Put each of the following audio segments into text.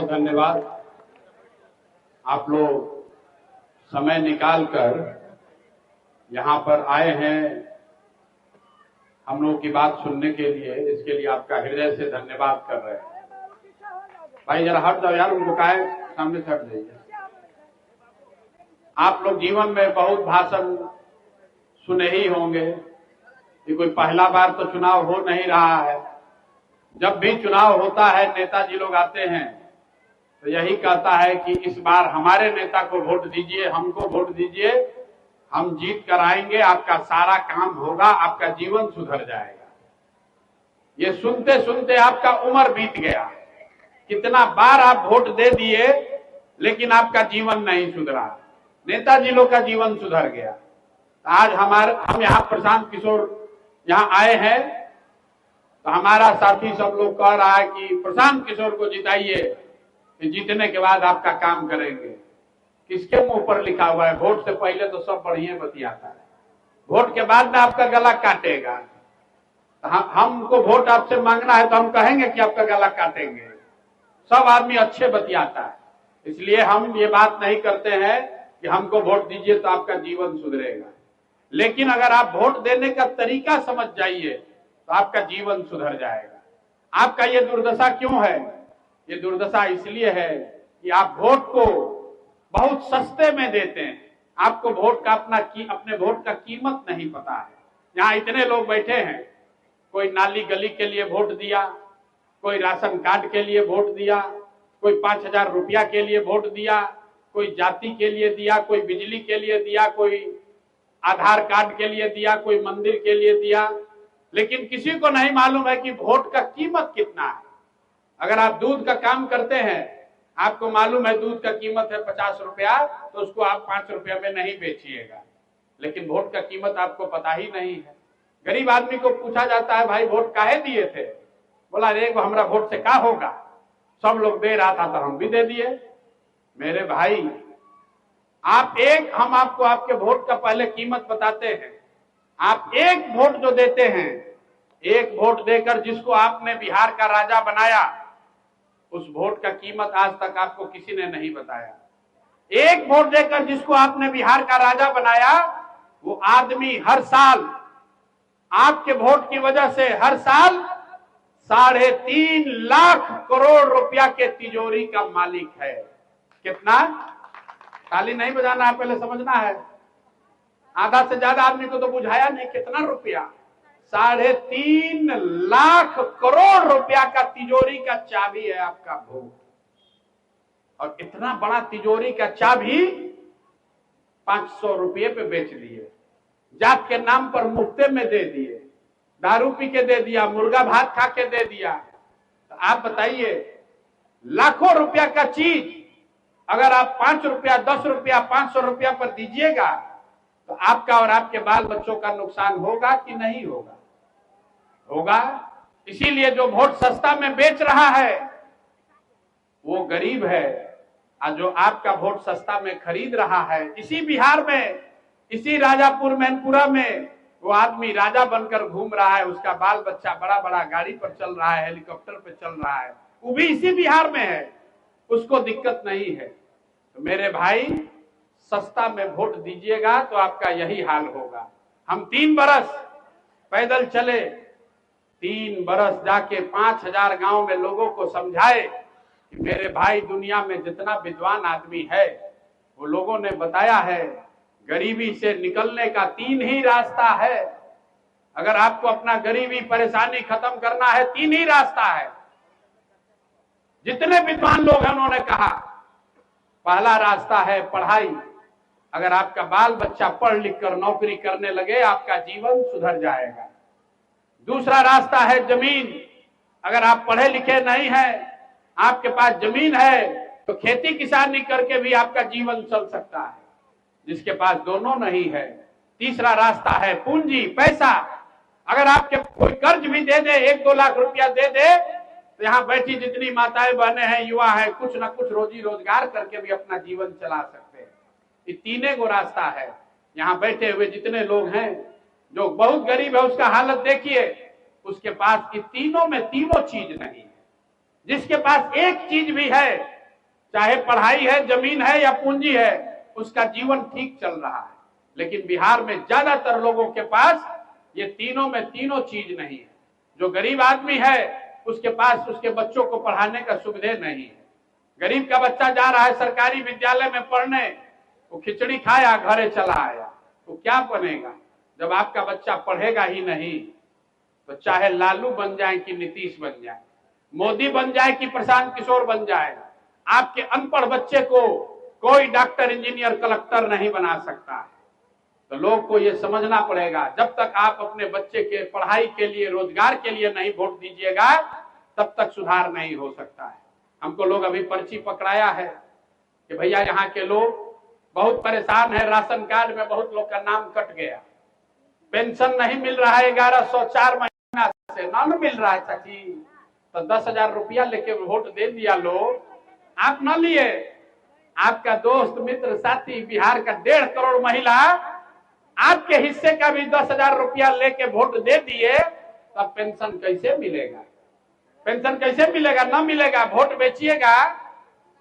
धन्यवाद। आप लोग समय निकालकर यहाँ पर आए हैं हम लोगों की बात सुनने के लिए, इसके लिए आपका हृदय से धन्यवाद कर रहे हैं। भाई जरा हट जाओ यार, उनको काहे सामने से हट जाइए। आप लोग जीवन में बहुत भाषण सुने ही होंगे, ये कोई पहला बार तो चुनाव हो नहीं रहा है। जब भी चुनाव होता है नेताजी लोग आते हैं तो यही कहता है कि इस बार हमारे नेता को वोट दीजिए, हमको वोट दीजिए, हम जीत कर आएंगे, आपका सारा काम होगा, आपका जीवन सुधर जाएगा। ये सुनते सुनते आपका उम्र बीत गया। कितना बार आप वोट दे दिए लेकिन आपका जीवन नहीं सुधरा। नेताजी लोग का जीवन सुधर गया। आज हम यहाँ प्रशांत किशोर यहाँ आए हैं तो हमारा साथी सब लोग कह रहा है कि प्रशांत किशोर को जिताइए, जीतने के बाद आपका काम करेंगे। किसके मुंह पर लिखा हुआ है? वोट से पहले तो सब बढ़िया बतियाता है, वोट के बाद में आपका गला काटेगा। हमको वोट आपसे मांगना है तो हम कहेंगे कि आपका गला काटेंगे। सब आदमी अच्छे बतियाता है, इसलिए हम ये बात नहीं करते हैं कि हमको वोट दीजिए तो आपका जीवन सुधरेगा। लेकिन अगर आप वोट देने का तरीका समझ जाइए तो आपका जीवन सुधर जाएगा। आपका ये दुर्दशा क्यों है? ये दुर्दशा इसलिए है कि आप वोट को बहुत सस्ते में देते हैं। आपको वोट का अपने वोट का कीमत नहीं पता है। यहाँ इतने लोग बैठे हैं, कोई नाली गली के लिए वोट दिया, कोई राशन कार्ड के लिए वोट दिया, कोई 5,000 रुपया के लिए वोट दिया, कोई जाति के लिए दिया, कोई बिजली के लिए दिया, कोई आधार कार्ड के लिए दिया, कोई मंदिर के लिए दिया। लेकिन किसी को नहीं मालूम है कि वोट का कीमत कितना है। अगर आप दूध का काम करते हैं, आपको मालूम है दूध का कीमत है 50 रुपया, तो उसको आप 5 रुपया में नहीं बेचिएगा। लेकिन वोट का कीमत आपको पता ही नहीं है। गरीब आदमी को पूछा जाता है भाई वोट काहे दिए थे? बोला अरे हमारा वोट से क्या होगा, सब लोग दे रहा था तो हम भी दे दिए। मेरे भाई हम आपको आपके वोट का पहले कीमत बताते हैं। आप एक वोट जो देते हैं, एक वोट देकर जिसको आपने बिहार का राजा बनाया, उस वोट का कीमत आज तक आपको किसी ने नहीं बताया। एक वोट देकर जिसको आपने बिहार का राजा बनाया, वो आदमी हर साल आपके वोट की वजह से हर साल 3.5 लाख करोड़ रुपया के तिजोरी का मालिक है। कितना? ताली नहीं बजाना है, पहले समझना है। आधा से ज्यादा आदमी को तो बुझाया नहीं कितना रुपया। 3.5 लाख करोड़ रुपया का तिजोरी का चाबी है आपका वोट। और इतना बड़ा तिजोरी का चाबी 500 रुपये पे बेच दिए, जात के नाम पर मुफ्ते में दे दिए, दारू पी के दे दिया, मुर्गा भात खा के दे दिया। तो आप बताइए, लाखों रुपया का चीज अगर आप 5 रुपया, 10 रुपया, 500 रुपया पर दीजिएगा तो आपका और आपके बाल बच्चों का नुकसान होगा कि नहीं होगा? होगा। इसीलिए जो वोट सस्ता में बेच रहा है वो गरीब है, और जो आपका वोट सस्ता में खरीद रहा है, इसी बिहार में, इसी राजापुर मैनपुरा में वो आदमी राजा बनकर घूम रहा है, उसका बाल बच्चा बड़ा बड़ा गाड़ी पर चल रहा है, हेलीकॉप्टर पर चल रहा है, वो भी इसी बिहार में है, उसको दिक्कत नहीं है। तो मेरे भाई सस्ता में वोट दीजिएगा तो आपका यही हाल होगा। हम 3 बरस पैदल चले, 3 बरस जाके 5,000 गांव में लोगों को समझाए कि मेरे भाई दुनिया में जितना विद्वान आदमी है वो लोगों ने बताया है गरीबी से निकलने का 3 ही रास्ता है। अगर आपको अपना गरीबी परेशानी खत्म करना है, 3 ही रास्ता है। जितने विद्वान लोग हैं उन्होंने कहा पहला रास्ता है पढ़ाई। अगर आपका बाल बच्चा पढ़ लिख कर नौकरी करने लगे, आपका जीवन सुधर जाएगा। दूसरा रास्ता है जमीन। अगर आप पढ़े लिखे नहीं हैं, आपके पास जमीन है तो खेती किसानी करके भी आपका जीवन चल सकता है। जिसके पास दोनों नहीं है, तीसरा रास्ता है पूंजी, पैसा। अगर आपके कोई कर्ज भी दे दे, 1-2 लाख रुपया दे दे, तो यहाँ बैठी जितनी माताएं बहनें हैं, युवा है, कुछ ना कुछ रोजी रोजगार करके भी अपना जीवन चला सकते हैं। ये 3 गो रास्ता है। यहाँ बैठे हुए जितने लोग हैं, जो बहुत गरीब है उसका हालत देखिए, उसके पास ये तीनों में तीनों चीज नहीं है। जिसके पास एक चीज भी है चाहे पढ़ाई है, जमीन है या पूंजी है, उसका जीवन ठीक चल रहा है। लेकिन बिहार में ज्यादातर लोगों के पास ये तीनों में तीनों चीज नहीं है। जो गरीब आदमी है उसके पास उसके बच्चों को पढ़ाने का सुविधा नहीं है। गरीब का बच्चा जा रहा है सरकारी विद्यालय में पढ़ने, वो खिचड़ी खाया घरे चला आया, तो क्या बनेगा? जब आपका बच्चा पढ़ेगा ही नहीं तो चाहे लालू बन जाए कि नीतीश बन जाए, मोदी बन जाए कि प्रशांत किशोर बन जाए, आपके अनपढ़ बच्चे को कोई डॉक्टर, इंजीनियर, कलेक्टर नहीं बना सकता है। तो लोग को ये समझना पड़ेगा, जब तक आप अपने बच्चे के पढ़ाई के लिए, रोजगार के लिए नहीं वोट दीजिएगा, तब तक सुधार नहीं हो सकता है। हमको लोग अभी पर्ची पकड़ाया है कि भैया यहाँ के लोग बहुत परेशान है, राशन कार्ड में बहुत लोग का नाम कट गया, पेंशन नहीं मिल रहा है, 1104 महीना से ना मिल रहा है चाची, तो 10,000 रुपया लेके वोट दे दिया लोग, आप न लिए। आपका दोस्त, मित्र, साथी, बिहार का 1.5 करोड़ महिला आपके हिस्से का भी 10,000 रुपया लेके वोट दे दिए, तब पेंशन कैसे मिलेगा? पेंशन कैसे मिलेगा? न मिलेगा। वोट बेचिएगा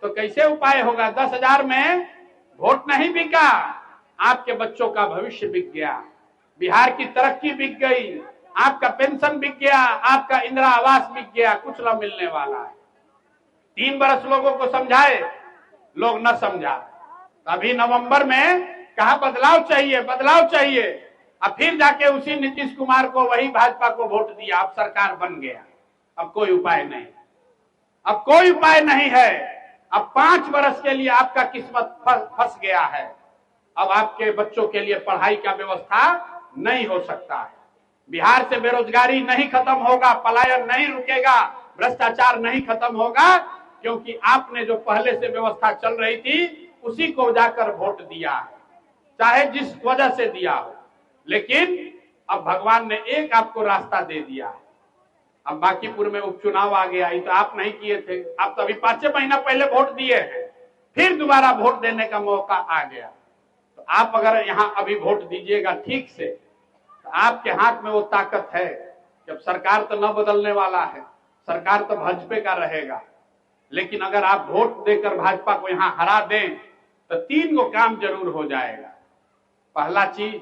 तो कैसे उपाय होगा? 10,000 में वोट नहीं बिका, आपके बच्चों का भविष्य बिक गया, बिहार की तरक्की बिक गई, आपका पेंशन बिक गया, आपका इंदिरा आवास बिक गया, कुछ न मिलने वाला है। 3 बरस लोगों को समझाए, लोग न समझा। अभी नवंबर में कहा बदलाव चाहिए, बदलाव चाहिए, अब फिर जाके उसी नीतीश कुमार को, वही भाजपा को वोट दिया, अब सरकार बन गया। अब कोई उपाय नहीं, अब कोई उपाय नहीं है। अब 5 बरस के लिए आपका किस्मत फंस गया है। अब आपके बच्चों के लिए पढ़ाई का व्यवस्था नहीं हो सकता है। बिहार से बेरोजगारी नहीं खत्म होगा, पलायन नहीं रुकेगा, भ्रष्टाचार नहीं खत्म होगा, क्योंकि आपने जो पहले से व्यवस्था चल रही थी उसी को जाकर वोट दिया है, चाहे जिस वजह से दिया हो। लेकिन अब भगवान ने एक आपको रास्ता दे दिया है। अब बांकीपुर में उपचुनाव आ गया, ये तो आप नहीं किए थे, आप तो अभी 5 महीना पहले वोट दिए हैं, फिर दोबारा वोट देने का मौका आ गया। तो आप अगर यहाँ अभी वोट दीजिएगा ठीक से, तो आपके हाथ में वो ताकत है। जब सरकार तो न बदलने वाला है, सरकार तो भाजपा का रहेगा, लेकिन अगर आप वोट देकर भाजपा को यहाँ हरा दें तो 3 गो काम जरूर हो जाएगा। पहला चीज,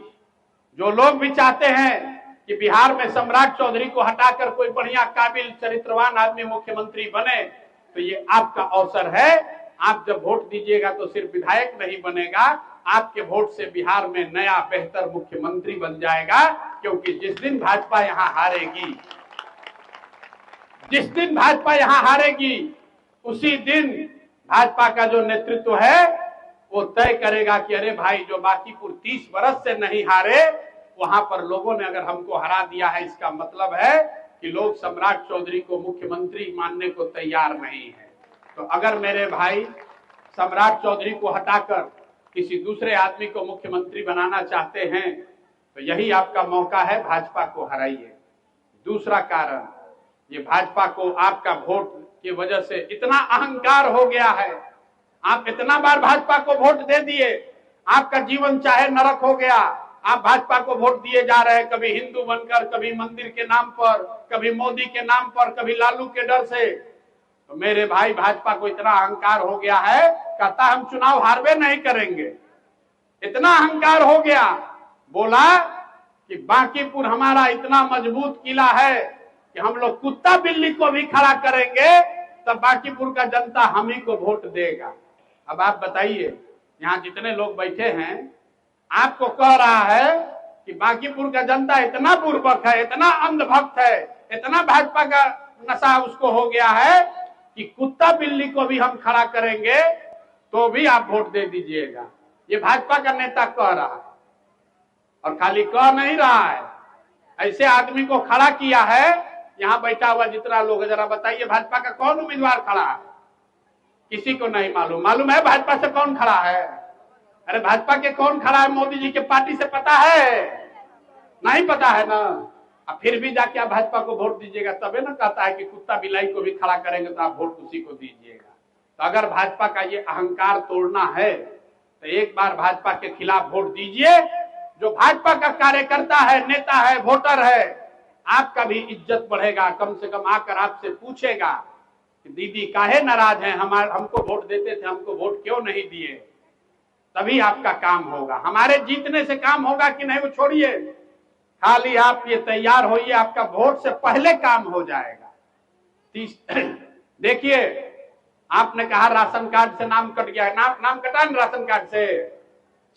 जो लोग भी चाहते हैं कि बिहार में सम्राट चौधरी को हटाकर कोई बढ़िया, काबिल, चरित्रवान आदमी मुख्यमंत्री बने, तो ये आपका अवसर है। आप जब वोट दीजिएगा तो सिर्फ विधायक नहीं बनेगा, आपके वोट से बिहार में नया बेहतर मुख्यमंत्री बन जाएगा। क्योंकि जिस दिन भाजपा यहाँ हारेगी, जिस दिन भाजपा यहाँ हारेगी, उसी दिन भाजपा का जो नेतृत्व है वो तय करेगा कि अरे भाई, जो बांकीपुर 30 बरस से नहीं हारे, वहां पर लोगों ने अगर हमको हरा दिया है, इसका मतलब है कि लोग सम्राट चौधरी को मुख्यमंत्री मानने को तैयार नहीं है। तो अगर मेरे भाई सम्राट चौधरी को हटाकर किसी दूसरे आदमी को मुख्यमंत्री बनाना चाहते हैं, तो यही आपका मौका है, भाजपा को हराइए। दूसरा कारण, ये भाजपा को आपका वोट की वजह से इतना अहंकार हो गया है, आप इतना बार भाजपा को वोट दे दिए, आपका जीवन चाहे नरक हो गया। आप भाजपा को वोट दिए जा रहे हैं, कभी हिंदू बनकर, कभी मंदिर के नाम पर, कभी मोदी के नाम पर, कभी लालू के डर से। तो मेरे भाई, भाजपा को इतना अहंकार हो गया है, कहता हम चुनाव हारवे नहीं करेंगे। इतना अहंकार हो गया, बोला कि बांकीपुर हमारा इतना मजबूत किला है कि हम लोग कुत्ता बिल्ली को भी खड़ा करेंगे, तब बांकीपुर का जनता हम ही को वोट देगा। अब आप बताइए, यहाँ जितने लोग बैठे हैं, आपको कह रहा है कि बांकीपुर का जनता इतना बुर्बक है, इतना अंधभक्त है, इतना भाजपा का नशा उसको हो गया है कि कुत्ता बिल्ली को भी हम खड़ा करेंगे तो भी आप वोट दे दीजिएगा। ये भाजपा का नेता कह रहा है, और खाली कह नहीं रहा है, ऐसे आदमी को खड़ा किया है। यहाँ बैठा हुआ जितना लोग है, जरा बताइए भाजपा का कौन उम्मीदवार खड़ा है? किसी को नहीं मालूम। मालूम है भाजपा से कौन खड़ा है? अरे भाजपा के कौन खड़ा है? मोदी जी के पार्टी से पता है? नहीं पता है ना। अब फिर भी जाके आप भाजपा को वोट दीजिएगा, तबे ना कहता है कि कुत्ता बिलाई को भी खड़ा करेंगे तो आप वोट उसी को दीजिएगा। तो अगर भाजपा का ये अहंकार तोड़ना है तो एक बार भाजपा के खिलाफ वोट दीजिए। जो भाजपा का कार्यकर्ता है, नेता है, वोटर है, आपका भी इज्जत बढ़ेगा। कम से कम आकर आपसे पूछेगा कि दीदी काहे नाराज हैं, हमको वोट देते थे, हमको वोट क्यों नहीं दिए, तभी आपका काम होगा। हमारे जीतने से काम होगा कि नहीं वो छोड़िए, खाली आप ये तैयार होइए, आपका वोट से पहले काम हो जाएगा। देखिए, आपने कहा राशन कार्ड से नाम कट गया, नाम कटा ना राशन कार्ड से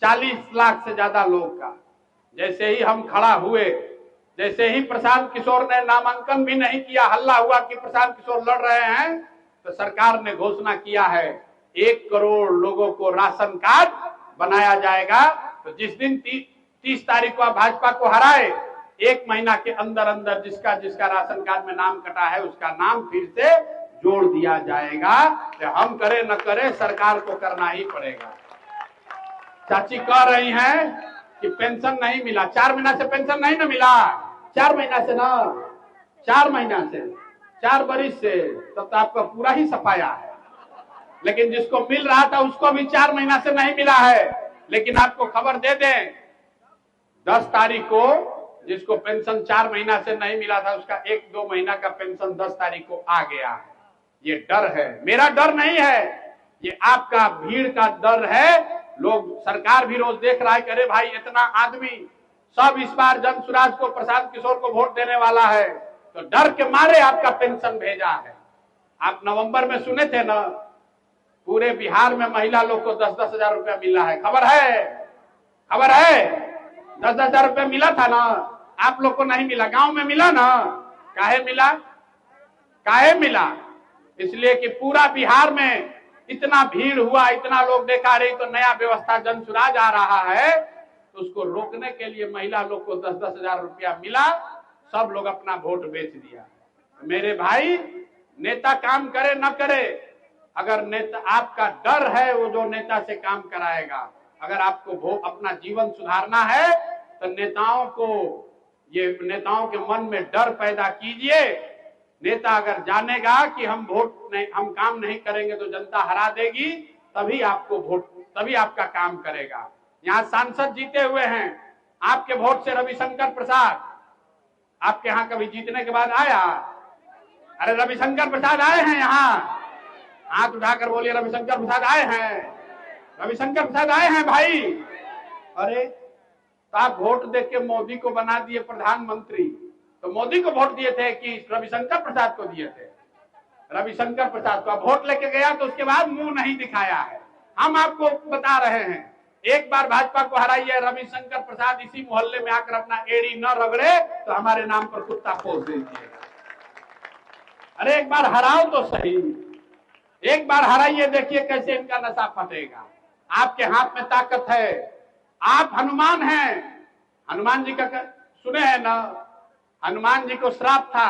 40 लाख से ज्यादा लोग का। जैसे ही हम खड़ा हुए, जैसे ही प्रशांत किशोर ने नामांकन भी नहीं किया, हल्ला हुआ कि प्रशांत किशोर लड़ रहे हैं, तो सरकार ने घोषणा किया है 1 करोड़ लोगों को राशन कार्ड बनाया जाएगा। तो जिस दिन 30 तारीख को भाजपा को हराए, 1 महीना के अंदर अंदर जिसका जिसका राशन कार्ड में नाम कटा है उसका नाम फिर से जोड़ दिया जाएगा। तो हम करे न करे, सरकार को करना ही पड़ेगा। चाची कह रही हैं कि पेंशन नहीं मिला, 4 महीना से पेंशन नहीं ना मिला, 4 महीना से ना, 4 महीना से, 4 बरिस से, तब तो आपका पूरा ही सफाया है। लेकिन जिसको मिल रहा था उसको भी 4 महीना से नहीं मिला है। लेकिन आपको खबर दे दें, 10 तारीख को जिसको पेंशन 4 महीना से नहीं मिला था उसका 1-2 महीना का पेंशन 10 तारीख को आ गया है। ये डर है, मेरा डर नहीं है, ये आपका भीड़ का डर है। लोग, सरकार भी रोज देख रहा है कि अरे भाई इतना आदमी सब इस बार जन सुराज को, प्रशांत किशोर को वोट देने वाला है, तो डर के मारे आपका पेंशन भेजा है। आप नवंबर में सुने थे ना, पूरे बिहार में महिला लोग को 10-10 हजार रुपया मिला है। खबर है, खबर है, 10-10 हजार रुपया मिला था ना, आप लोग को नहीं मिला, गांव में मिला ना। काहे मिला, काहे मिला? इसलिए कि पूरा बिहार में इतना भीड़ हुआ, इतना लोग देखा रही, तो नया व्यवस्था जन सुराज आ रहा है, तो उसको रोकने के लिए महिला लोग को 10-10 हजार रुपया मिला, सब लोग अपना वोट बेच दिया। मेरे भाई, नेता काम करे न करे, अगर नेता, आपका डर है वो जो नेता से काम कराएगा। अगर आपको अपना जीवन सुधारना है तो नेताओं के मन में डर पैदा कीजिए। नेता अगर जानेगा कि हम काम नहीं करेंगे तो जनता हरा देगी, तभी आपका काम करेगा। यहाँ सांसद जीते हुए हैं आपके वोट से, रविशंकर प्रसाद आपके यहाँ कभी जीतने के बाद आया? अरे रविशंकर प्रसाद आए हैं यहाँ, हाथ उठाकर बोलिए रविशंकर प्रसाद आए हैं, रविशंकर प्रसाद आए हैं भाई। अरे तो आप वोट देके मोदी को बना दिए प्रधानमंत्री, तो मोदी को वोट दिए थे कि रविशंकर प्रसाद को दिए थे? रविशंकर प्रसाद को वोट लेके गया तो उसके बाद मुंह नहीं दिखाया है। हम आपको बता रहे हैं, एक बार भाजपा को हराइए, रविशंकर प्रसाद इसी मोहल्ले में आकर अपना एड़ी न रगड़े तो हमारे नाम पर कुत्ता पोस दीजिएगा। अरे एक बार हराओ तो सही, एक बार हराइए, देखिए कैसे इनका नशा फटेगा। आपके हाथ में ताकत है, आप हनुमान हैं। हनुमान जी का सुने हैं ना, हनुमान जी को श्राप था,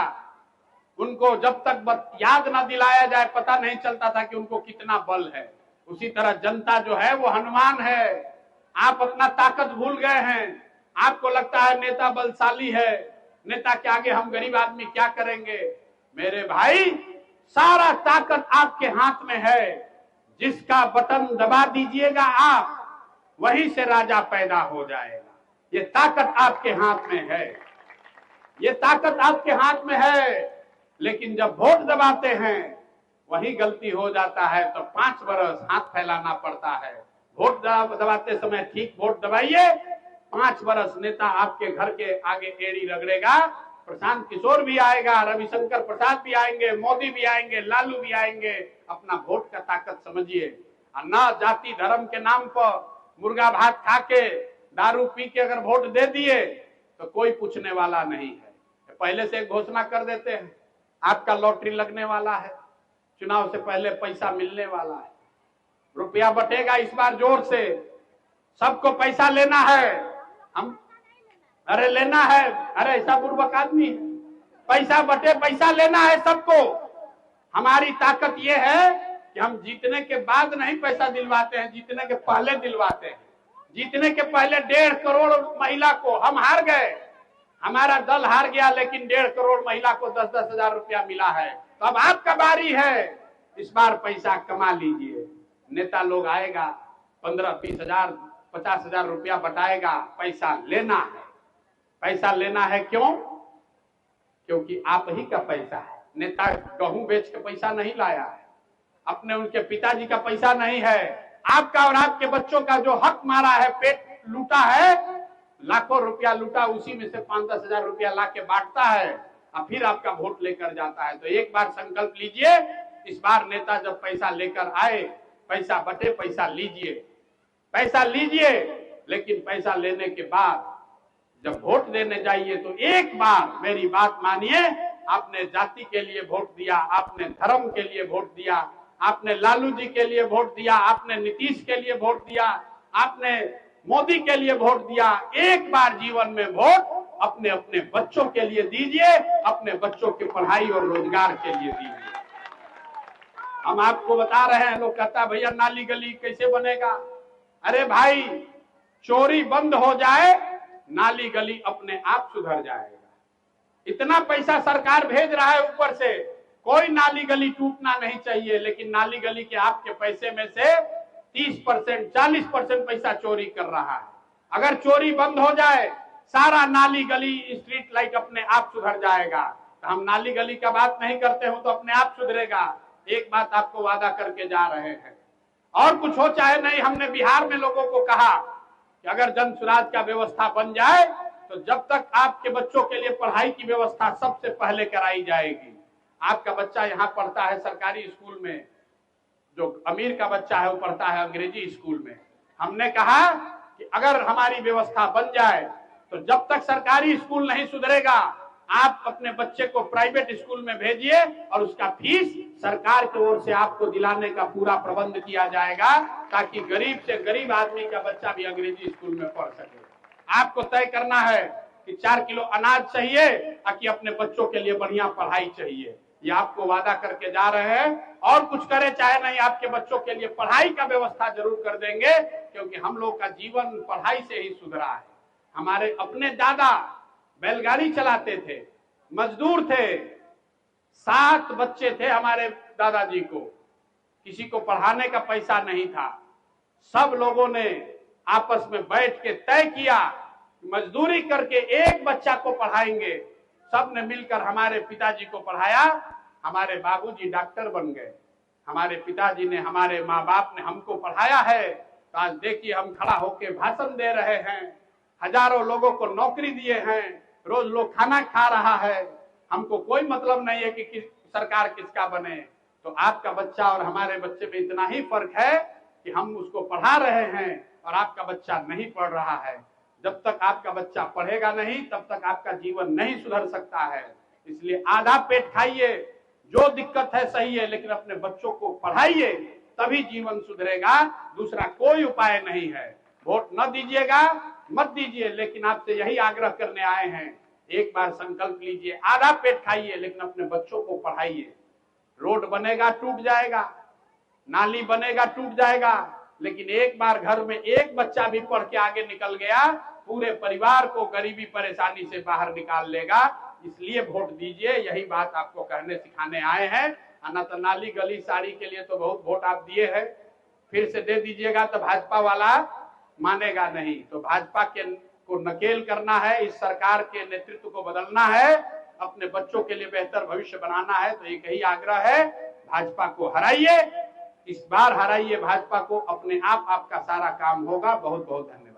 उनको जब तक याद ना दिलाया जाए पता नहीं चलता था कि उनको कितना बल है। उसी तरह जनता जो है वो हनुमान है। आप अपना ताकत भूल गए हैं, आपको लगता है नेता बलशाली है, नेता के आगे हम गरीब आदमी क्या करेंगे। मेरे भाई, सारा ताकत आपके हाथ में है, जिसका बटन दबा दीजिएगा आप, वहीं से राजा पैदा हो जाएगा। ये ताकत आपके हाथ में है, ये ताकत आपके हाथ में है। लेकिन जब वोट दबाते हैं वही गलती हो जाता है, तो 5 बरस हाथ फैलाना पड़ता है। वोट दबाते समय ठीक वोट दबाइए, 5 बरस नेता आपके घर के आगे एड़ी रगड़ेगा। प्रशांत किशोर भी आएगा, रविशंकर प्रसाद भी आएंगे, मोदी भी आएंगे, लालू भी आएंगे। अपना वोट का ताकत समझिए, और न जाति धर्म के नाम पर मुर्गा भात खा के, दारू पी के अगर वोट दे दिए तो कोई पूछने वाला नहीं है। पहले से घोषणा कर देते हैं, आपका लॉटरी लगने वाला है, चुनाव से पहले पैसा मिलने वाला है, रुपया बटेगा इस बार जोर से, सबको पैसा लेना है। हम अरे लेना है, अरे ऐसा बुर्बक आदमी है, पैसा बटे, पैसा लेना है सबको। हमारी ताकत यह है कि हम जीतने के बाद नहीं पैसा दिलवाते हैं, जीतने के पहले दिलवाते हैं। जीतने के पहले 1.5 करोड़ महिला को हम हार गए, हमारा दल हार गया, लेकिन 1.5 करोड़ महिला को 10-10 हजार रुपया मिला है। तो अब आपका बारी है, इस बार पैसा कमा लीजिए। नेता लोग आएगा, 15-20 हजार 50 हजार रुपया बटाएगा, पैसा लेना है। पैसा लेना है क्यों? क्योंकि आप ही का पैसा है, नेता गेहूं बेच के पैसा नहीं लाया है, अपने उनके पिताजी का पैसा नहीं है, आपका और आपके बच्चों का जो हक मारा है, पेट लूटा है, लाखों रुपया लूटा, उसी में से 5-10 हजार रुपया ला के बांटता है और फिर आपका वोट लेकर जाता है। तो एक बार संकल्प लीजिए, इस बार नेता जब पैसा लेकर आए, पैसा बटे, पैसा लीजिए, लेकिन पैसा लेने के बाद जब वोट देने जाइए तो एक बार मेरी बात मानिए, आपने जाति के लिए वोट दिया, आपने धर्म के लिए वोट दिया, आपने लालू जी के लिए वोट दिया, आपने नीतीश के लिए वोट दिया, आपने मोदी के लिए वोट दिया, एक बार जीवन में वोट अपने अपने बच्चों के लिए दीजिए, अपने बच्चों की पढ़ाई और रोजगार के लिए दीजिए। हम आपको बता रहे हैं, लोग कहता है भैया नाली गली कैसे बनेगा? अरे भाई, चोरी बंद हो जाए, नाली गली अपने आप सुधर जाएगा। इतना पैसा सरकार भेज रहा है ऊपर से, कोई नाली गली टूटना नहीं चाहिए, लेकिन नाली गली के आपके पैसे में से 30%, 40% पैसा चोरी कर रहा है। अगर चोरी बंद हो जाए, सारा नाली गली, स्ट्रीट लाइट अपने आप सुधर जाएगा। तो हम नाली गली का बात नहीं करते हो तो अपने आप सुधरेगा। एक बात आपको वादा करके जा रहे हैं, और कुछ हो चाहे नहीं, हमने बिहार में लोगों को कहा कि अगर जन सुराज का व्यवस्था बन जाए तो जब तक आपके बच्चों के लिए पढ़ाई की व्यवस्था सबसे पहले कराई जाएगी। आपका बच्चा यहाँ पढ़ता है सरकारी स्कूल में, जो अमीर का बच्चा है वो पढ़ता है अंग्रेजी स्कूल में। हमने कहा कि अगर हमारी व्यवस्था बन जाए तो जब तक सरकारी स्कूल नहीं सुधरेगा, आप अपने बच्चे को प्राइवेट स्कूल में भेजिए और उसका फीस सरकार की ओर से आपको दिलाने का पूरा प्रबंध किया जाएगा, ताकि गरीब से गरीब आदमी का बच्चा भी अंग्रेजी स्कूल में पढ़ सके। आपको तय करना है कि 4 किलो अनाज चाहिए ताकि अपने बच्चों के लिए बढ़िया पढ़ाई चाहिए। ये आपको वादा करके जा रहे हैं, और कुछ करे चाहे नहीं, आपके बच्चों के लिए पढ़ाई का व्यवस्था जरूर कर देंगे, क्योंकि हम लोग का जीवन पढ़ाई से ही सुधरा है। हमारे अपने दादा बैलगाड़ी चलाते थे, मजदूर थे, 7 बच्चे थे हमारे दादाजी को, किसी को पढ़ाने का पैसा नहीं था। सब लोगों ने आपस में बैठ के तय किया, मजदूरी करके एक बच्चा को पढ़ाएंगे। सब ने मिलकर हमारे पिताजी को पढ़ाया, हमारे बाबूजी डॉक्टर बन गए, हमारे पिताजी ने, हमारे माँ बाप ने हमको पढ़ाया है। तो आज देखिए हम खड़ा होकर भाषण दे रहे हैं, हजारों लोगों को नौकरी दिए हैं, रोज लोग खाना खा रहा है। हमको कोई मतलब नहीं है कि सरकार किसका बने। तो आपका बच्चा और हमारे बच्चे में इतना ही फर्क है कि हम उसको पढ़ा रहे हैं और आपका बच्चा नहीं पढ़ रहा है। जब तक आपका बच्चा पढ़ेगा नहीं, तब तक आपका जीवन नहीं सुधर सकता है। इसलिए आधा पेट खाइए, जो दिक्कत है सही है, लेकिन अपने बच्चों को पढ़ाइए, तभी जीवन सुधरेगा। दूसरा कोई उपाय नहीं है। वोट न दीजिएगा, मत दीजिए, लेकिन आपसे यही आग्रह करने आए हैं, एक बार संकल्प लीजिए, आधा पेट खाइए लेकिन अपने बच्चों को पढ़ाइए। रोड बनेगा टूट जाएगा, नाली बनेगा टूट जाएगा, लेकिन एक बार घर में एक बच्चा भी पढ़ के आगे निकल गया, पूरे परिवार को गरीबी परेशानी से बाहर निकाल लेगा। इसलिए वोट दीजिए, यही बात आपको कहने सिखाने आए हैं। अनंत नाली गली साड़ी के लिए तो बहुत वोट आप दिए हैं, फिर से दे दीजिएगा तो भाजपा वाला मानेगा नहीं। तो भाजपा के को नकेल करना है, इस सरकार के नेतृत्व को बदलना है, अपने बच्चों के लिए बेहतर भविष्य बनाना है। तो एक ही आग्रह है, भाजपा को हराइए, इस बार हराइए भाजपा को, अपने आप आपका सारा काम होगा। बहुत बहुत धन्यवाद।